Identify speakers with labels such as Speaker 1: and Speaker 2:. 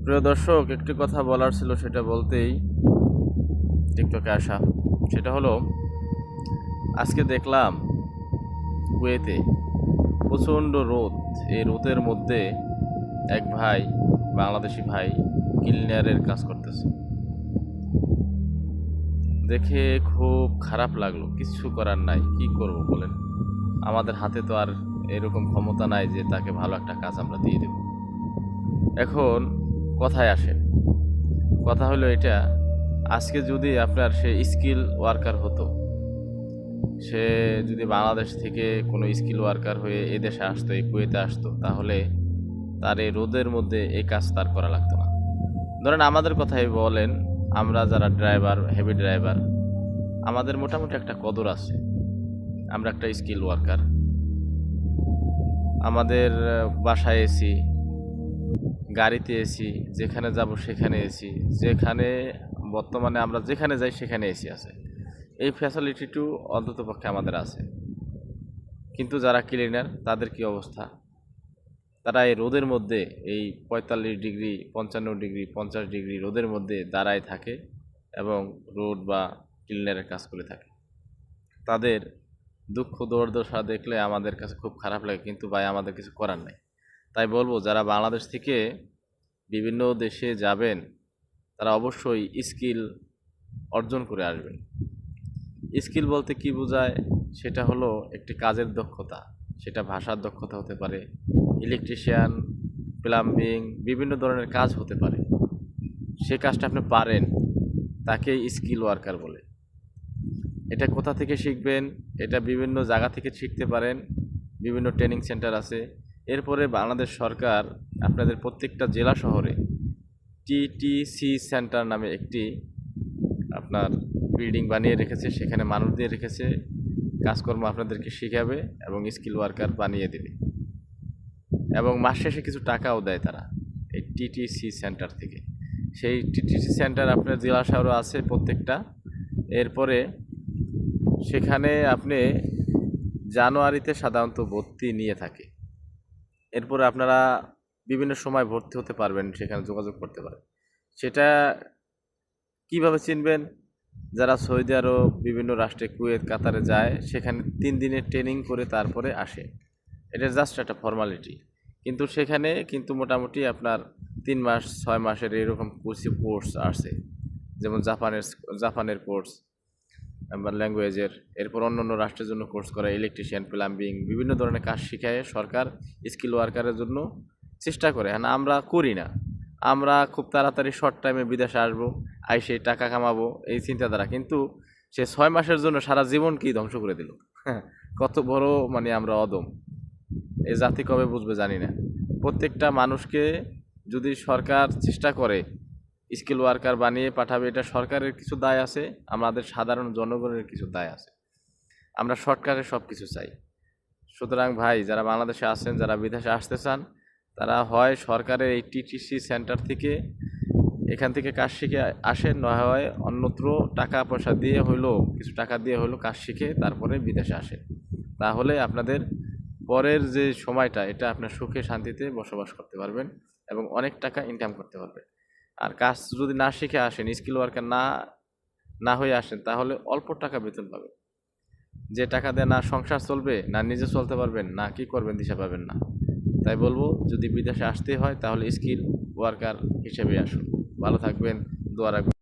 Speaker 1: প্রিয় দর্শক, একটি কথা বলার ছিল, সেটা বলতেই টিকটকে আসা। সেটা হলো, আজকে দেখলাম কুয়েতে প্রচণ্ড রোদ। এই রোদের মধ্যে এক ভাই, বাংলাদেশি ভাই, ক্লিনারের কাজ করতেছে। দেখে খুব খারাপ লাগলো। কিছু করার নাই, কি করব বলেন? আমাদের হাতে তো আর এরকম ক্ষমতা নাই যে তাকে ভালো একটা কাজ আমরা দিয়ে দেব। এখন কথায় আসে, কথা হলো এটা, আজকে যদি আপনার সে স্কিল ওয়ার্কার হতো, সে যদি বাংলাদেশ থেকে কোনো স্কিল ওয়ার্কার হয়ে এদেশে আসতো, এই কুয়েতে আসতো, তাহলে তার এই রোদের মধ্যে এই কাজ তার করা লাগতো না। ধরেন আমাদের কথাই বলেন, আমরা যারা ড্রাইভার, হেভি ড্রাইভার, আমাদের মোটামুটি একটা কদর আছে। আমরা একটা স্কিল ওয়ার্কার, আমাদের বাসায় এসি, গাড়িতে এসি, যেখানে যাব সেখানে এসি, যেখানে বর্তমানে আমরা যেখানে যাই সেখানে এসি আছে। এই ফ্যাসিলিটিটু অন্ততপক্ষে আমাদের আছে। কিন্তু যারা ক্লিনার, তাদের কি অবস্থা? তারা এই রোদের মধ্যে, এই ৪৫ ডিগ্রি, ৫৫ ডিগ্রি, ৫০ ডিগ্রি রোদের মধ্যে দাঁড়ায় থাকে এবং রোড বা ক্লিনারের কাজ করে থাকে। তাদের দুঃখ দুর্দশা দেখলে আমাদের কাছে খুব খারাপ লাগে, কিন্তু ভাই আমাদের কিছু করার নাই। তাই বলবো, যারা বাংলাদেশ থেকে বিভিন্ন দেশে যাবেন, তারা অবশ্যই স্কিল অর্জন করে আসবেন। স্কিল বলতে কি বোঝায়? সেটা হলো একটি কাজের দক্ষতা। সেটা ভাষার দক্ষতা হতে পারে, ইলেকট্রিশিয়ান, প্লাম্বিং, বিভিন্ন ধরনের কাজ হতে পারে। সে কাজটা আপনি পারেন, তাকেই স্কিল ওয়ার্কার বলে। এটা কোথা থেকে শিখবেন? এটা বিভিন্ন জায়গা থেকে শিখতে পারেন, বিভিন্ন ট্রেনিং সেন্টার আছে। এরপরে বাংলাদেশ সরকার আপনাদের প্রত্যেকটা জেলা শহরে টিটিসি সেন্টার নামে একটি আপনার বিল্ডিং বানিয়ে রেখেছে। সেখানে মানুষ দিয়ে রেখেছে, কাজকর্ম আপনাদেরকে শিখাবে এবং স্কিল ওয়ার্কার বানিয়ে দেবে, এবং মাস শেষে কিছু টাকাও দেয় তারা এই টিটিসি সেন্টার থেকে। সেই টিটিসি সেন্টার আপনার জেলা শহরে আছে প্রত্যেকটা। এরপরে সেখানে আপনি জানুয়ারিতে সাধারণত ভর্তি নিয়ে থাকে। এরপরে আপনারা বিভিন্ন সময় ভর্তি হতে পারবেন, সেখানে যোগাযোগ করতে পারেন। সেটা কিভাবে চিনবেন? যারা সৌদি আরব, বিভিন্ন রাষ্ট্রে, কুয়েত, কাতারে যায়, সেখানে 3 দিনের ট্রেনিং করে তারপরে আসে। এটা জাস্ট একটা ফর্মালিটি। কিন্তু সেখানে কিন্তু মোটামুটি আপনার 3 মাস, 6 মাসের এরকম কোর্স আছে। যেমন জাপানের কোর্স বা ল্যাঙ্গুয়েজের। এরপর অন্য রাষ্ট্রের জন্য কোর্স করা, ইলেকট্রিশিয়ান, প্লাম্বিং, বিভিন্ন ধরনের কাজ শিখায় সরকার স্কিল ওয়ার্কারের জন্য চেষ্টা করে। হ্যাঁ, আমরা করি না। আমরা খুব তাড়াতাড়ি শর্ট টাইমে বিদেশে আসবো, আইসে টাকা কামাবো, এই চিন্তাধারা। কিন্তু সে 6 মাসের জন্য সারা জীবনকেই ধ্বংস করে দিল। হ্যাঁ, কত বড় আমরা অদম! এ জাতি কবে বুঝবে জানি না। প্রত্যেকটা মানুষকে যদি সরকার চেষ্টা করে স্কিল ওয়ার্কার বানিয়ে পাঠাবে, এটা সরকারের কিছু দায় আছে, আমাদের সাধারণ জনগণের কিছু দায় আছে। আমরা শর্টকাটে সব কিছু চাই। সুতরাং ভাই, যারা বাংলাদেশে আছেন, যারা বিদেশে আসতে চান, তারা হয় সরকারের এই টিটিসি সেন্টার থেকে, এখান থেকে কাজ শিখে আসেন, না হয় অন্যত্র টাকা পয়সা দিয়ে হইলো, কিছু টাকা দিয়ে হইলো কাজ শিখে তারপরে বিদেশে আসেন। তাহলে আপনাদের পরের যে সময়টা, এটা আপনার সুখে শান্তিতে বসবাস করতে পারবেন এবং অনেক টাকা ইনকাম করতে পারবেন। আর কাজ যদি না শিখে আসেন, স্কিল ওয়ার্কার না হয়ে আসেন, তাহলে অল্প টাকা বেতন পাবেন। যে টাকা দিয়ে না সংসার চলবে, না নিজে চলতে পারবেন, না কি করবেন দিশা পাবেন না। তাই বলবো, যদি বিদেশে আসতে হয় তাহলে স্কিল ওয়ার্কার হিসেবে আসুন। ভালো থাকবেন, দোয়া রাখবেন।